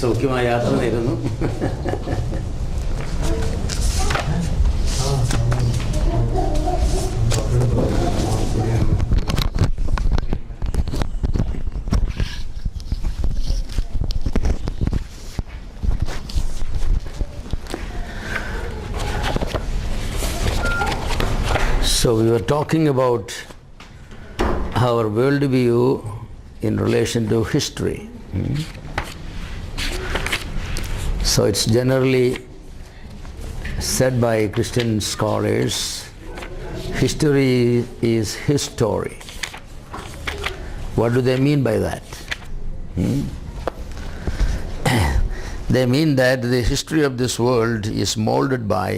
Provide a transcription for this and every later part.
സൗഖ്യമായ യാത്ര നേരുന്നു. So we were talking about our worldview in relation to history. So it's generally said by Christian scholars, history is his story. What do they mean by that? They mean that the history of this world is molded by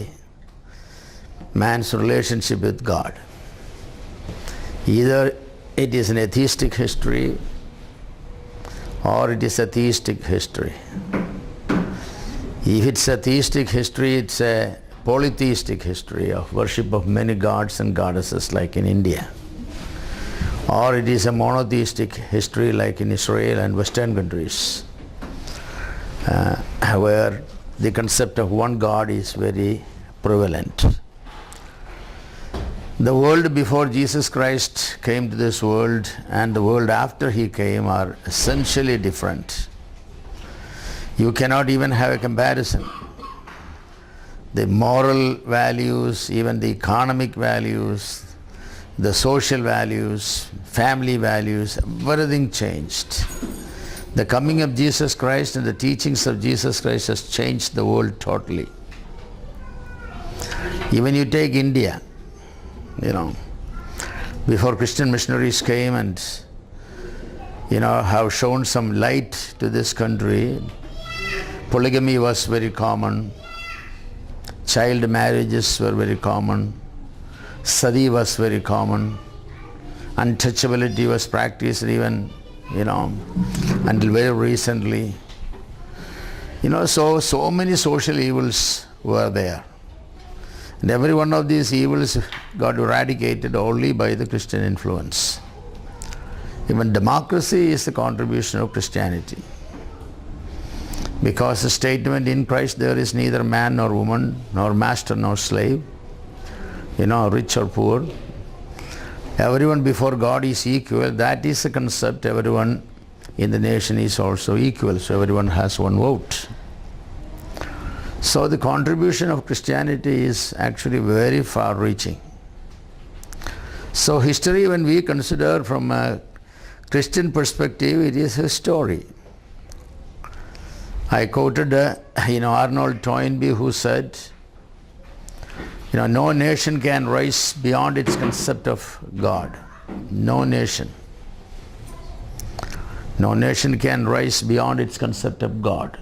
man's relationship with God. Either it is an atheistic history or it is a theistic history. If it's a theistic history, it's a polytheistic history of worship of many gods and goddesses like in India. Or it is a monotheistic history like in Israel and Western countries, where the concept of one God is very prevalent. The world before Jesus Christ came to this world and the world after he came are essentially different. You cannot even have a comparison. The moral values, even the economic values, the social values, family values, everything changed. The coming of Jesus Christ and the teachings of Jesus Christ has changed the world totally. Even you take India, before Christian missionaries came and, have shown some light to this country, polygamy was very common, child marriages were very common, sati was very common, untouchability was practiced even, until very recently. So many social evils were there. And every one of these evils got eradicated only by the Christian influence. Even democracy is the contribution of Christianity. Because the statement, in Christ there is neither man nor woman, nor master nor slave, rich or poor. Everyone before God is equal. That is the concept. Everyone in the nation is also equal. So everyone has one vote. So the contribution of Christianity is actually very far-reaching. So history, when we consider from a Christian perspective, it is a story. I quoted, Arnold Toynbee, who said, no nation can rise beyond its concept of God. No nation. No nation can rise beyond its concept of God.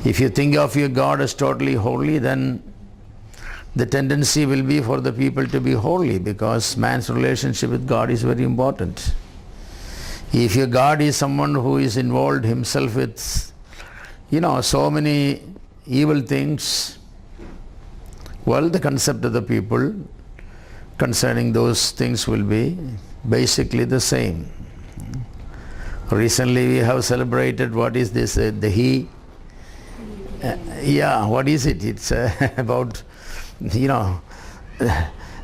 If you think of your God as totally holy, then the tendency will be for the people to be holy, because man's relationship with God is very important. If your God is someone who is involved himself with, so many evil things, well, the concept of the people concerning those things will be basically the same. Recently we have celebrated, what is this, Dahi? What is it? It's about,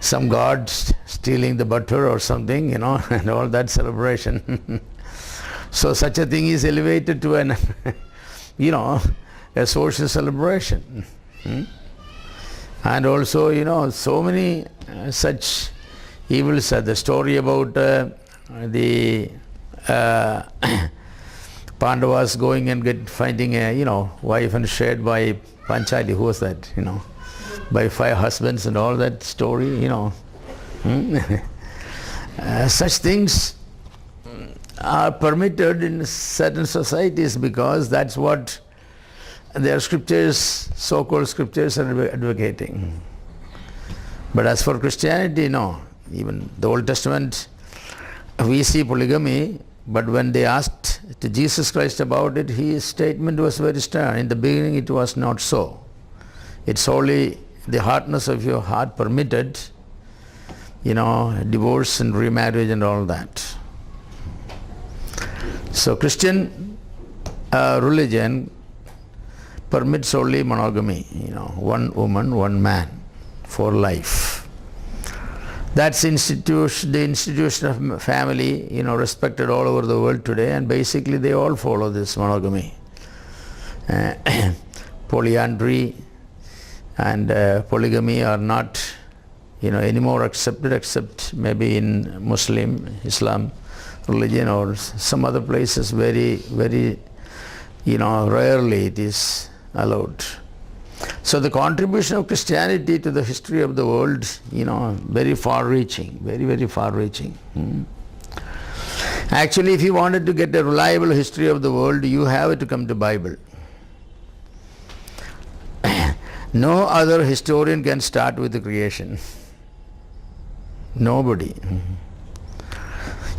some god stealing the butter or something, and all that celebration. So such a thing is elevated to an, a social celebration. And also, so many such evils. The story about the Pandavas going and finding a, wife and shared by Panchali. Who was that? By 5 husbands and all that story, Such things are permitted in certain societies because that's what their scriptures, so-called scriptures, are advocating. But as for Christianity, no. Even the Old Testament, we see polygamy. But when they asked to Jesus Christ about it, his statement was very stern. In the beginning it was not so. It's only the hardness of your heart permitted, divorce and remarriage and all that. So Christian religion permits only monogamy, one woman, one man for life. That's the institution of family, respected all over the world today, and basically they all follow this monogamy. Polyandry and polygamy are not, anymore accepted, except maybe in Muslim, Islam religion or some other places. Very, very, rarely it is allowed. So the contribution of Christianity to the history of the world, very far-reaching, very, very far-reaching. Actually, if you wanted to get a reliable history of the world, you have to come to Bible. No other historian can start with the creation. Nobody.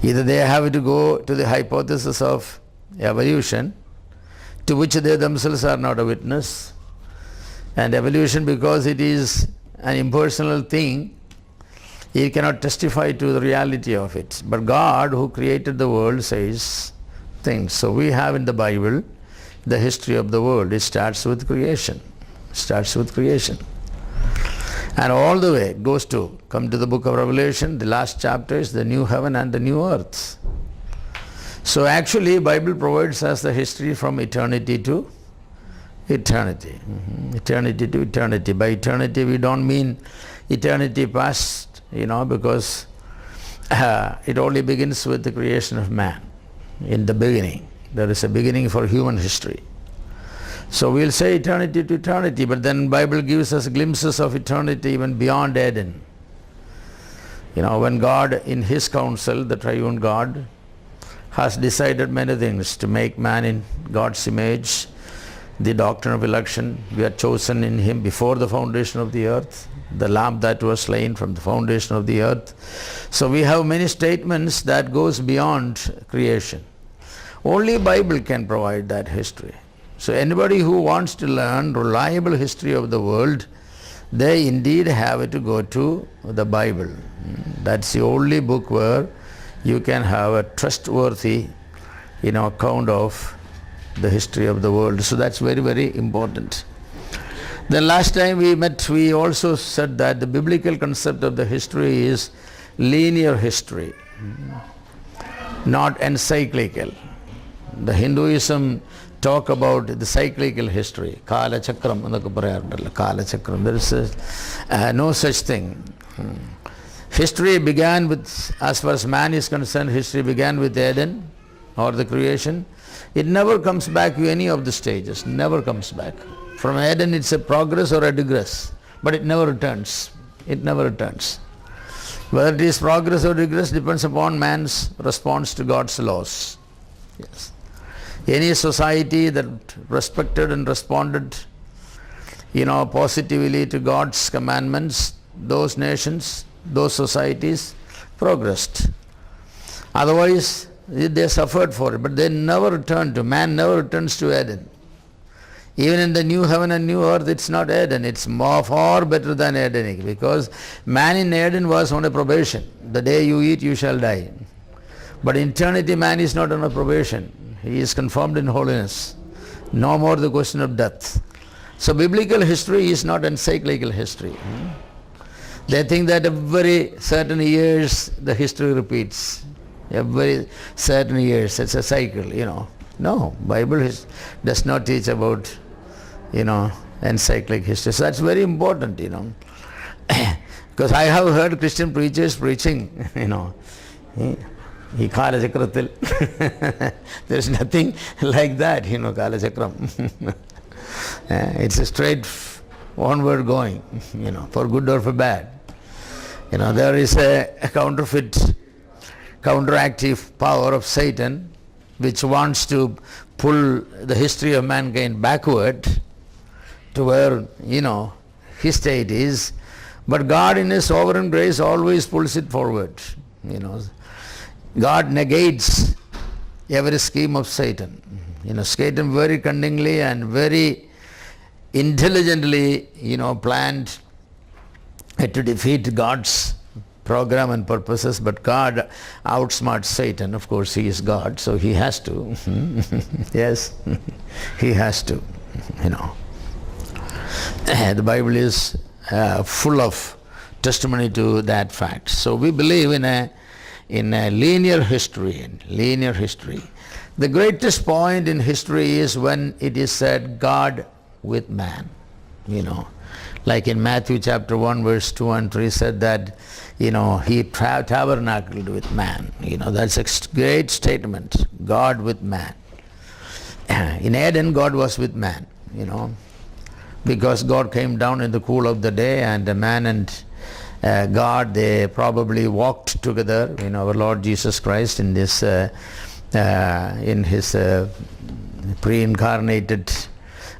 Either they have to go to the hypothesis of evolution, to which they themselves are not a witness. And evolution, because it is an impersonal thing, it cannot testify to the reality of it. But God, who created the world, says things. So we have in the Bible the history of the world. It starts with creation. And all the way it goes to come to the book of Revelation. The last chapter is the new heaven and the new earth. So actually Bible provides us the history from eternity to eternity. Eternity to eternity. By eternity we don't mean eternity past, because it only begins with the creation of man. In the beginning. There is a beginning for human history. So we'll say eternity to eternity, but then Bible gives us glimpses of eternity even beyond Eden. When God in His counsel, the triune God, has decided many things to make man in God's image, the doctrine of election, we are chosen in Him before the foundation of the earth, the lamb that was slain from the foundation of the earth. So we have many statements that goes beyond creation. Only Bible can provide that history. So anybody who wants to learn reliable history of the world, they indeed have to go to the Bible. That's the only book where you can have a trustworthy, account of the history of the world. So that's very, very important. Then last time we met, we also said that the biblical concept of the history is linear history, not encyclical. The Hinduism talk about the cyclical history, Kala Chakram, Kala Chakram. There is no such thing. History began with, as far as man is concerned, history began with Eden or the creation. It never comes back to any of the stages, never comes back. From Eden it's a progress or a digress, but it never returns. It never returns. Whether it is progress or regress depends upon man's response to God's laws. Yes. Any society that respected and responded, positively to God's commandments, those nations, those societies progressed. Otherwise, they suffered for it, but they never returned to, man never returns to Eden. Even in the new heaven and new earth, it's not Eden, it's far better than Edenic, because man in Eden was on a probation. The day you eat, you shall die. But in eternity, man is not on a probation. He is confirmed in holiness. No more the question of death. So biblical history is not encyclical history. They think that every certain years the history repeats. Every certain years, it's a cycle, No, Bible does not teach about, encyclic history. So that's very important, Because I have heard Christian preachers preaching, He Kala Chakratil. There is nothing like that, Kala Chakram. It's a straight onward going, for good or for bad. There is a counteractive power of Satan which wants to pull the history of mankind backward to where, his state is. But God in His sovereign grace always pulls it forward, God negates every scheme of Satan. Satan very cunningly and very intelligently, planned to defeat God's program and purposes, but God outsmarts Satan. Of course, he is God, so he has to. Yes, he has to, you know. The Bible is full of testimony to that fact. So we believe in a linear history. The greatest point in history is when it is said God with man, you know. Like in Matthew chapter 1 verse 2 and 3 said that, you know, he tabernacled with man. You know, that's a great statement. God with man. In Eden, God was with man, you know, because God came down in the cool of the day, and the man and God, they probably walked together. You know, our Lord Jesus Christ in this, in his pre-incarnated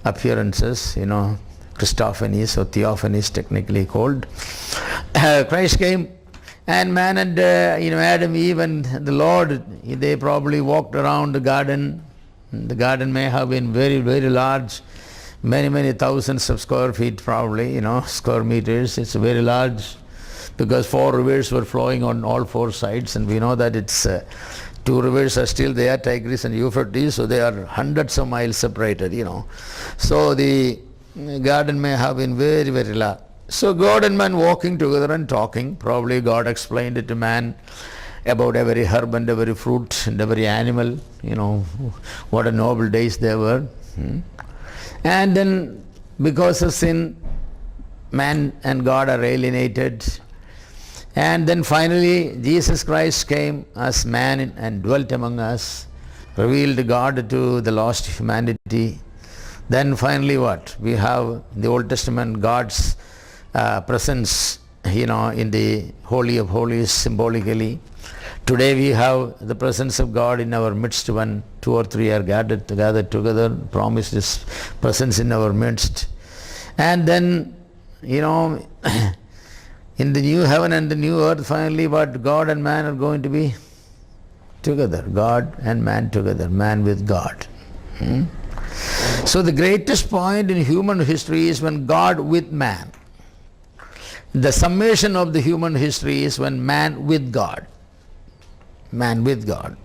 appearances, you know, Christophanies or Theophanies technically called. Christ came, and man and Adam, Eve and the Lord, they probably walked around the garden. The garden may have been very, very large, many thousands of square feet probably, you know, square meters. It's very large because 4 rivers were flowing on all 4 sides, and we know that it's 2 rivers are still there, Tigris and Euphrates, so they are hundreds of miles separated, you know. So the garden may have been very, very large. So God and man walking together and talking. Probably God explained it to man about every herb and every fruit and every animal, you know, what a noble days they were. And then because of sin, man and God are alienated. And then finally Jesus Christ came as man and dwelt among us, revealed God to the lost humanity. Then finally what? We have the Old Testament, God's presence, you know, in the Holy of Holies symbolically. Today we have the presence of God in our midst when 2 or 3 are gathered together, promised His presence in our midst. And then, you know, in the new heaven and the new earth, finally what? God and man are going to be together. God and man together, man with God. So the greatest point in human history is when God with man. The summation of the human history is when man with God. Man with God.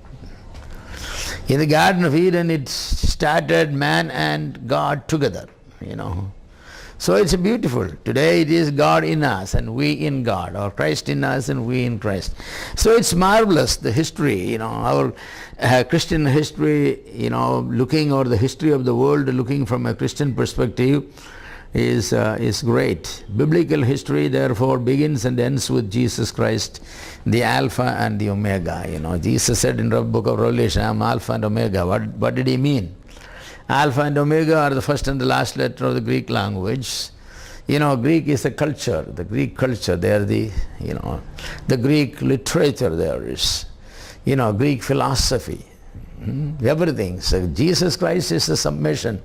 In the Garden of Eden, it started man and God together, you know. So it's beautiful. Today it is God in us and we in God, or Christ in us and we in Christ. So it's marvelous, the history, you know, our Christian history, you know, looking over the history of the world, looking from a Christian perspective is great. Biblical history therefore begins and ends with Jesus Christ, the Alpha and the Omega. You know, Jesus said in the book of Revelation, I am Alpha and Omega. What did he mean? Alpha and Omega are the first and the last letter of the Greek language. You know, Greek is a culture, the Greek culture. They are the, you know, the Greek literature there is, you know, Greek philosophy, everything. So Jesus Christ is the summation,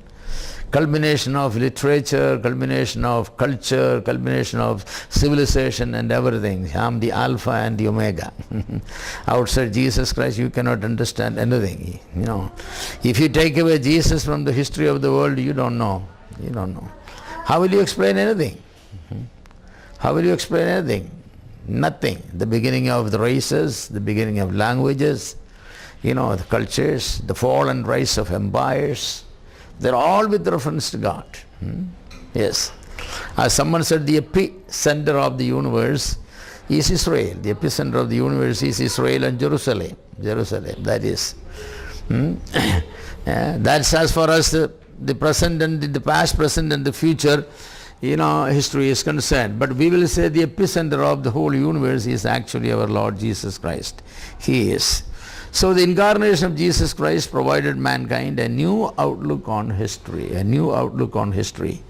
culmination of literature, culmination of culture, culmination of civilization and everything. I am the Alpha and the Omega. Outside Jesus Christ you cannot understand anything, you know. If you take away Jesus from the history of the world, you don't know. You don't know. How will you explain anything? How will you explain anything? Nothing. The beginning of the races, the beginning of languages, you know, the cultures, the fall and rise of empires, they're all with reference to God. Yes. As someone said, the epicenter of the universe is Israel. The epicenter of the universe is Israel and Jerusalem. That is. That's as far as the present and the past, present and the future, you know, history is concerned. But we will say the epicenter of the whole universe is actually our Lord Jesus Christ. He is. So the incarnation of Jesus Christ provided mankind a new outlook on history, a new outlook on history.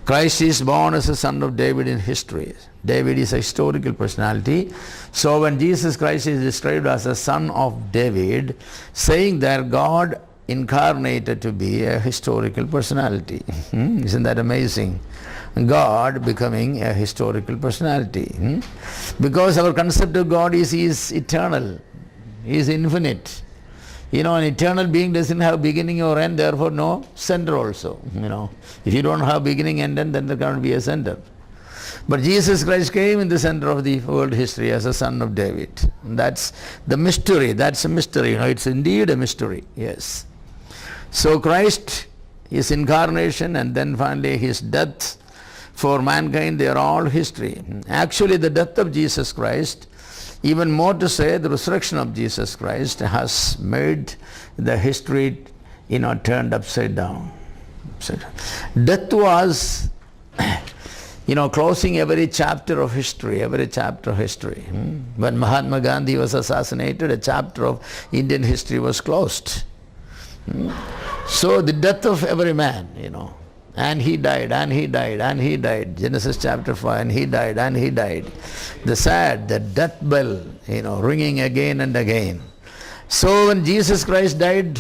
Christ is born as a son of David in history. David is a historical personality. So when Jesus Christ is described as a son of David, saying that God incarnated to be a historical personality. Isn't that amazing? God becoming a historical personality. Because our concept of God is He is eternal. He is infinite. You know, an eternal being doesn't have beginning or end, therefore no center also. You know, if you don't have beginning and end, then there cannot be a center. But Jesus Christ came in the center of the world history as a son of David. And that's the mystery. That's a mystery. It's indeed a mystery. Yes. So Christ, his incarnation, and then finally his death for mankind, they are all history. Actually, the death of Jesus Christ, even more to say, the resurrection of Jesus Christ has made the history, turned upside down. Death was, closing every chapter of history, When Mahatma Gandhi was assassinated, a chapter of Indian history was closed. So the death of every man, and he died, and he died, and he died. Genesis chapter 5, and he died, and he died. The death bell, ringing again and again. So when Jesus Christ died,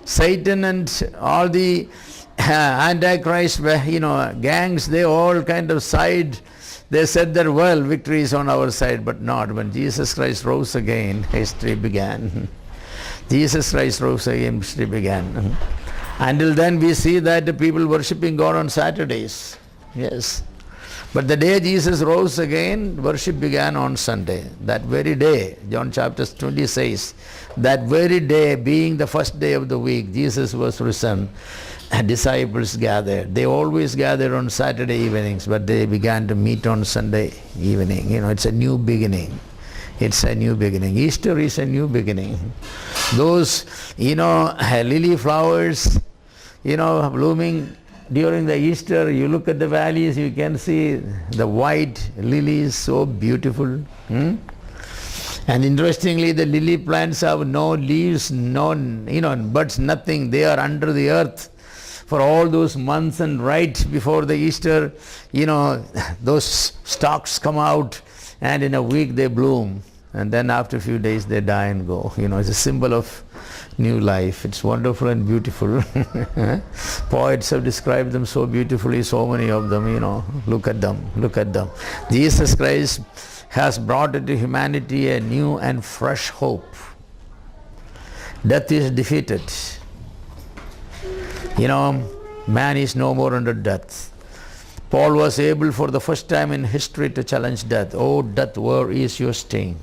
Satan and all the Antichrist, gangs, they all kind of sighed. They said that, well, victory is on our side, but not. When Jesus Christ rose again, history began. Jesus Christ rose again, history began. Until then we see that the people worshipping God on Saturdays. Yes. But the day Jesus rose again, worship began on Sunday. That very day, John chapter 20 says, that very day being the first day of the week, Jesus was risen. Disciples gathered. They always gathered on Saturday evenings, but they began to meet on Sunday evening. It's a new beginning. It's a new beginning. Easter is a new beginning. Those, lily flowers, blooming during the Easter, you look at the valleys, you can see the white lilies, so beautiful. And interestingly, the lily plants have no leaves, no, buds, nothing. They are under the earth for all those months, and right before the Easter, those stalks come out, and in a week they bloom. And then after a few days they die and go. It's a symbol of new life. It's wonderful and beautiful. Poets have described them so beautifully, so many of them, Look at them. Jesus Christ has brought into humanity a new and fresh hope. Death is defeated. Man is no more under death. Paul was able for the first time in history to challenge death. Oh, death, where is your sting?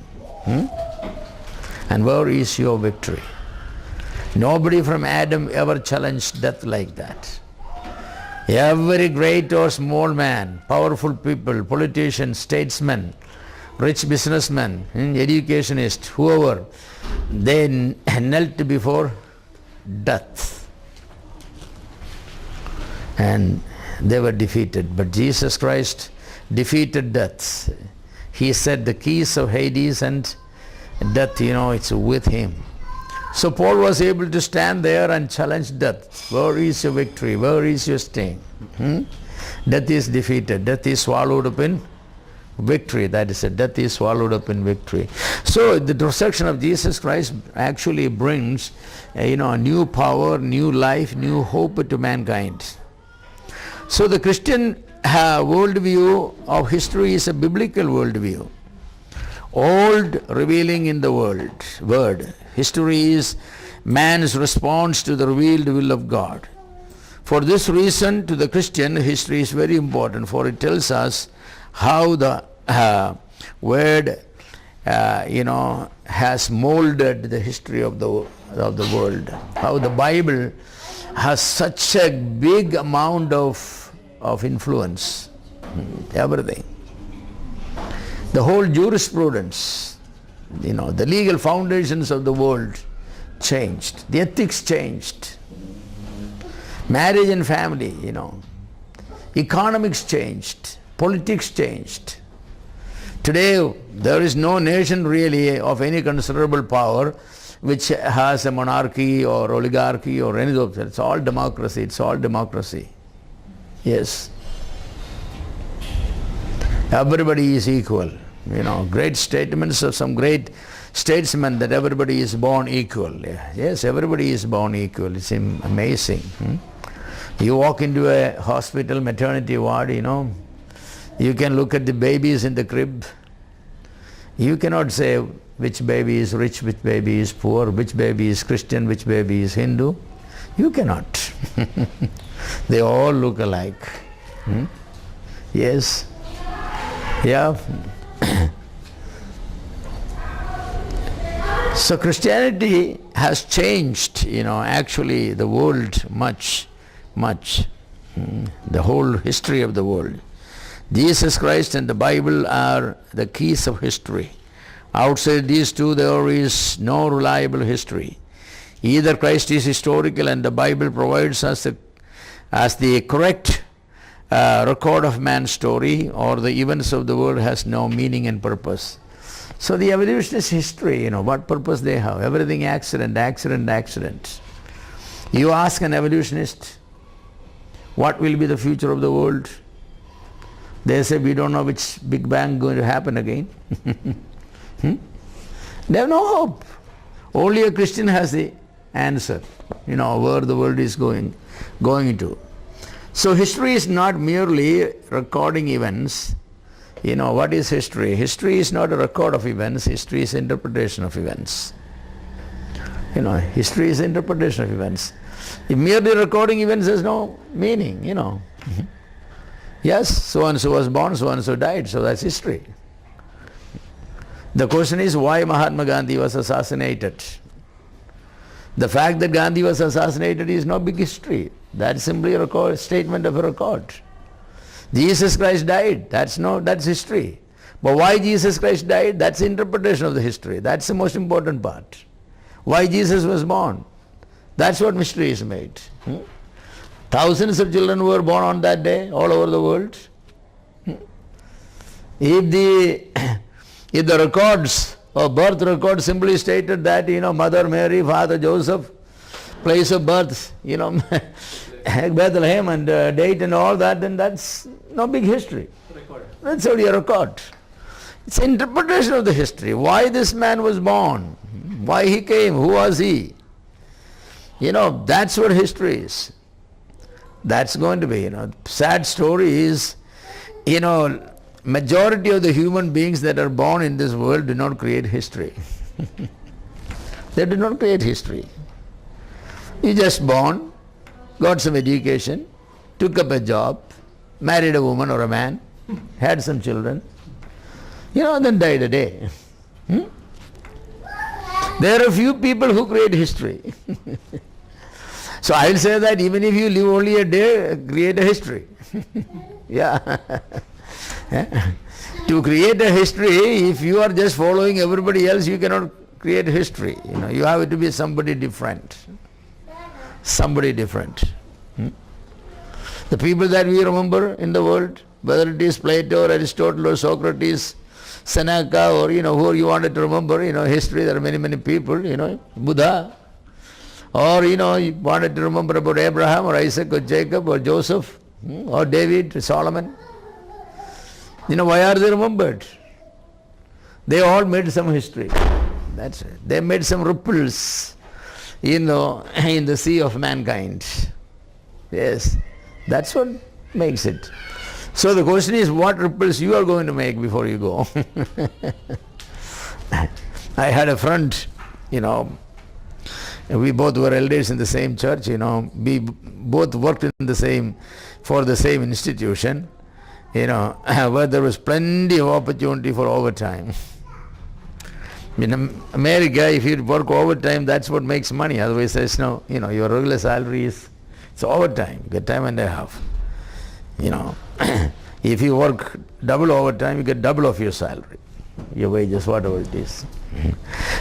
And where is your victory? Nobody from Adam ever challenged death like that. Every great or small man, powerful people, politicians, statesmen, rich businessmen, educationists, whoever, they knelt before death. And they were defeated. But Jesus Christ defeated death. He said the keys of Hades and death, it's with him. So Paul was able to stand there and challenge death. Where is your victory? Where is your sting? Death is defeated. Death is swallowed up in victory. That is it. Death is swallowed up in victory. So the resurrection of Jesus Christ actually brings a new power, new life, new hope to mankind. So the Christian worldview of history is a biblical worldview. Old revealing in the word. History is man's response to the revealed will of God. For this reason, to the Christian, history is very important, for it tells us how the word has molded the history of the world. How the Bible has such a big amount of influence. Everything. The whole jurisprudence, the legal foundations of the world changed. The ethics changed. Marriage and family, Economics changed. Politics changed. Today, there is no nation really of any considerable power which has a monarchy or oligarchy or any of that. It's all democracy. It's all democracy. Yes. Everybody is equal. Great statements of some great statesmen that everybody is born equal. Yes, everybody is born equal. It's amazing. You walk into a hospital, maternity ward, you can look at the babies in the crib. You cannot say which baby is rich, which baby is poor, which baby is Christian, which baby is Hindu. You cannot. They all look alike. Yes. Yeah. So Christianity has changed, actually the world much. The whole history of the world. Jesus Christ and the Bible are the keys of history. Outside these two there is no reliable history. Either Christ is historical and the Bible provides us as the correct record of man's story, or the events of the world has no meaning and purpose. So the evolutionist history, what purpose they have? Everything accident. You ask an evolutionist, what will be the future of the world? They say, we don't know which Big Bang going to happen again. They have no hope. Only a Christian has the answer, where the world is going to. So history is not merely recording events. What is history? History is not a record of events. History is interpretation of events. History is interpretation of events. If merely recording events has no meaning, Yes, so-and-so was born, so-and-so died, so that's history. The question is why Mahatma Gandhi was assassinated. The fact that Gandhi was assassinated is no big history. That's simply a statement of a record. Jesus Christ died, that's history. But why Jesus Christ died, that's the interpretation of the history. That's the most important part. Why Jesus was born, that's what mystery is made. Thousands of children were born on that day all over the world. If the records or birth record simply stated that, Mother Mary, Father Joseph, place of birth, Bethlehem and date and all that, then that's no big history. That's only a record. It's interpretation of the history. Why this man was born, why he came, who was he? That's what history is. That's going to be, sad story is, majority of the human beings that are born in this world do not create history. They do not create history. You just born, got some education, took up a job, married a woman or a man, had some children, then died a day. There are few people who create history. So I will say that even if you live only a day, create a history. Yeah. To create a history, if you are just following everybody else, you cannot create history. You have to be somebody different. Somebody different. The people that we remember in the world, whether it is Plato or Aristotle or Socrates, Seneca or who you wanted to remember, history, there are many people, Buddha. Or you wanted to remember about Abraham or Isaac or Jacob or Joseph or David or Solomon. Why are they remembered? They all made some history. That's it. They made some ripples, in the sea of mankind. Yes, that's what makes it. So the question is, what ripples you are going to make before you go? I had a friend, we both were elders in the same church, we both worked for the same institution, where there was plenty of opportunity for overtime. In America, if you work overtime, that's what makes money. Otherwise, there's no, your regular salary it's overtime, you get time and a half. If you work double overtime, you get double of your salary, your wages, whatever it is.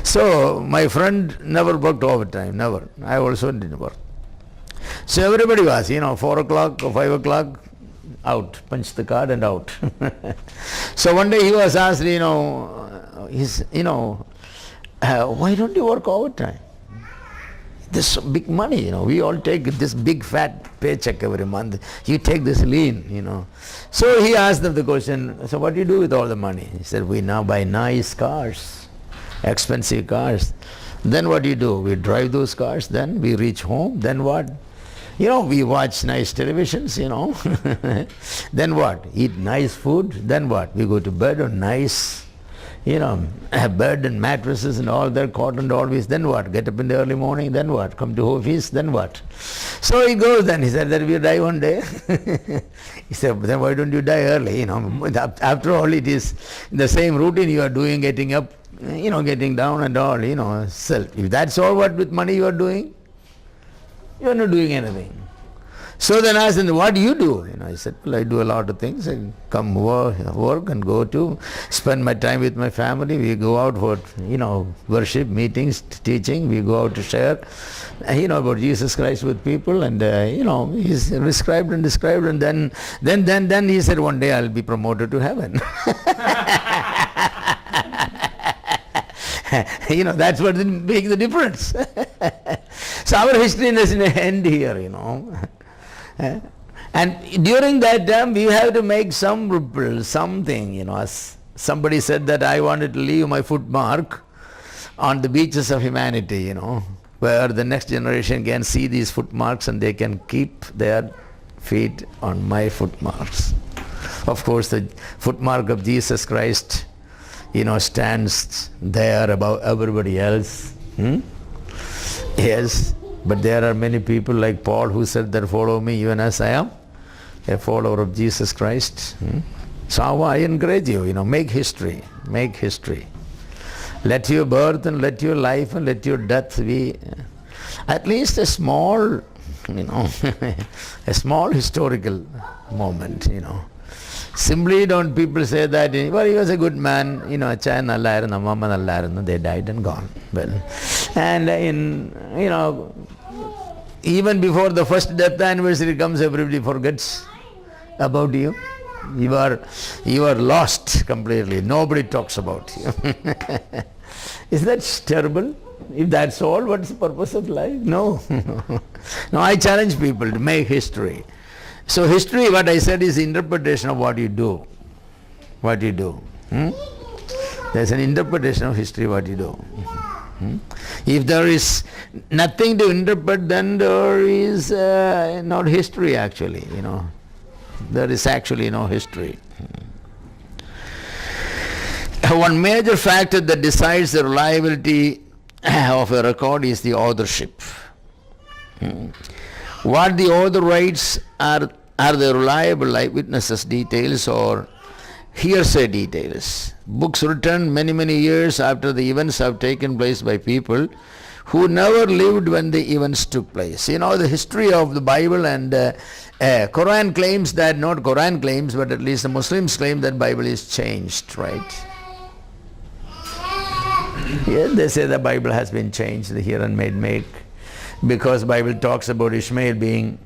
So my friend never worked overtime, never. I also didn't work. So everybody was, 4 o'clock or 5 o'clock, out, punch the card and out. So one day he was asked, why don't you work overtime? This big money, we all take this big fat paycheck every month. You take this lean, So he asked them the question, so what do you do with all the money? He said, we now buy nice cars, expensive cars. Then what do you do? We drive those cars, then we reach home, then what? We watch nice televisions, Then what? Eat nice food, then what? We go to bed on nice, bed and mattresses and all that, cotton always, then what? Get up in the early morning, then what? Come to office, then what? So he goes then, he said that we die one day. He said, then why don't you die early? After all, it is the same routine you are doing, getting up, getting down and all, self. If that's all what with money you are doing, you are not doing anything. So then I said, what do you do? I said, well, I do a lot of things. I come work and go to spend my time with my family. We go out for, worship, meetings, teaching. We go out to share, about Jesus Christ with people. And, he's described and then he said, one day I'll be promoted to heaven. That's what makes the difference. So our history doesn't end here, And during that time, we have to make some ripple, something, as somebody said that I wanted to leave my footmark on the beaches of humanity, where the next generation can see these footmarks and they can keep their feet on my footmarks. Of course, the footmark of Jesus Christ, stands there above everybody else. Yes, but there are many people like Paul who said that follow me even as I am a follower of Jesus Christ. So I encourage you, make history, make history. Let your birth and let your life and let your death be at least a small, a small historical moment, Simply don't people say that, well, he was a good man, Achan nallarunnu, Mama nallarunnu, they died and gone. Well, and even before the first death anniversary comes, everybody forgets about you. You are lost completely. Nobody talks about you. Is that terrible? If that's all, what's the purpose of life? No. No, I challenge people to make history. So history, what I said, is interpretation of what you do. What you do. There's an interpretation of history, what you do. If there is nothing to interpret, then there is not history actually, There is actually no history. One major factor that decides the reliability of a record is the authorship. What the author writes are the reliable eyewitnesses details or hearsay details. Books written many, many years after the events have taken place by people who never lived when the events took place. The history of the Bible and Quran claims that, not Quran claims, but at least the Muslims claim that Bible is changed, right? Yes, they say the Bible has been changed here and made because Bible talks about Ishmael being,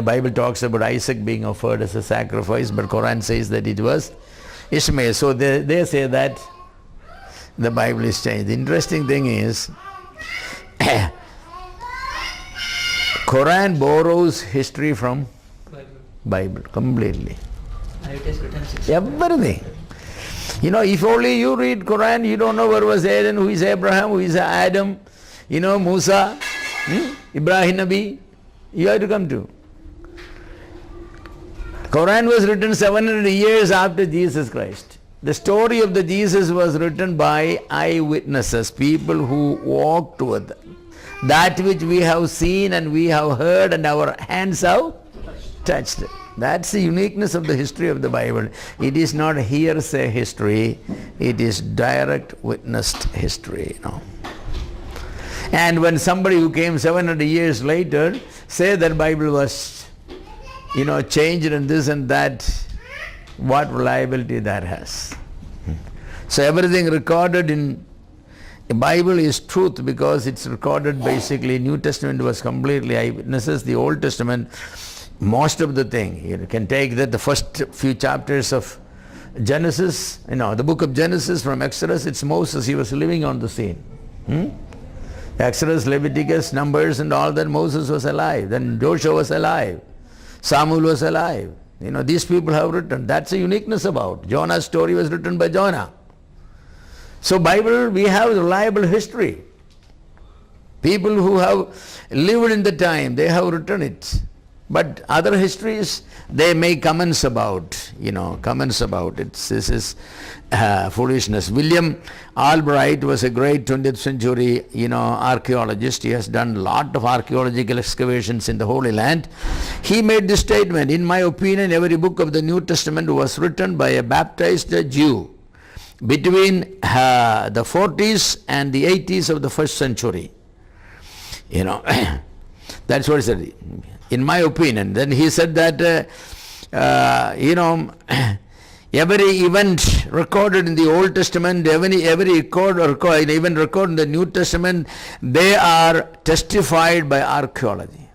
Bible talks about Isaac being offered as a sacrifice, but Quran says that it was Ishmael. So they say that the Bible is changed. The interesting thing is, Quran borrows history from Bible completely. Everything. If only you read Quran, you don't know where was Aaron, who is Abraham, who is Adam, Musa, Ibrahim Nabi, you have to come to. Quran was written 700 years after Jesus Christ. The story of the Jesus was written by eyewitnesses, people who walked with that which we have seen and we have heard and our hands have touched. That's the uniqueness of the history of the Bible. It is not hearsay history, it is direct witnessed history. And when somebody who came 700 years later say that Bible was, changed and this and that, what reliability that has. So everything recorded in the Bible is truth because it's recorded basically. New Testament was completely eyewitnesses. The Old Testament, most of the thing, you can take that the first few chapters of Genesis, the book of Genesis from Exodus, it's Moses, he was living on the scene. Exodus, Leviticus, Numbers and all that, Moses was alive. Then Joshua was alive. Samuel was alive. These people have written. That's the uniqueness about. Jonah's story was written by Jonah. So Bible, we have reliable history. People who have lived in the time, they have written it. But other histories, they make comments about, this is foolishness. William Albright was a great 20th century, archaeologist. He has done a lot of archaeological excavations in the Holy Land. He made this statement: in my opinion, every book of the New Testament was written by a baptized Jew between the 40s and the 80s of the first century. That's what he said. In my opinion. Then he said that, every event recorded in the Old Testament, every even recorded in the New Testament, they are testified by archaeology.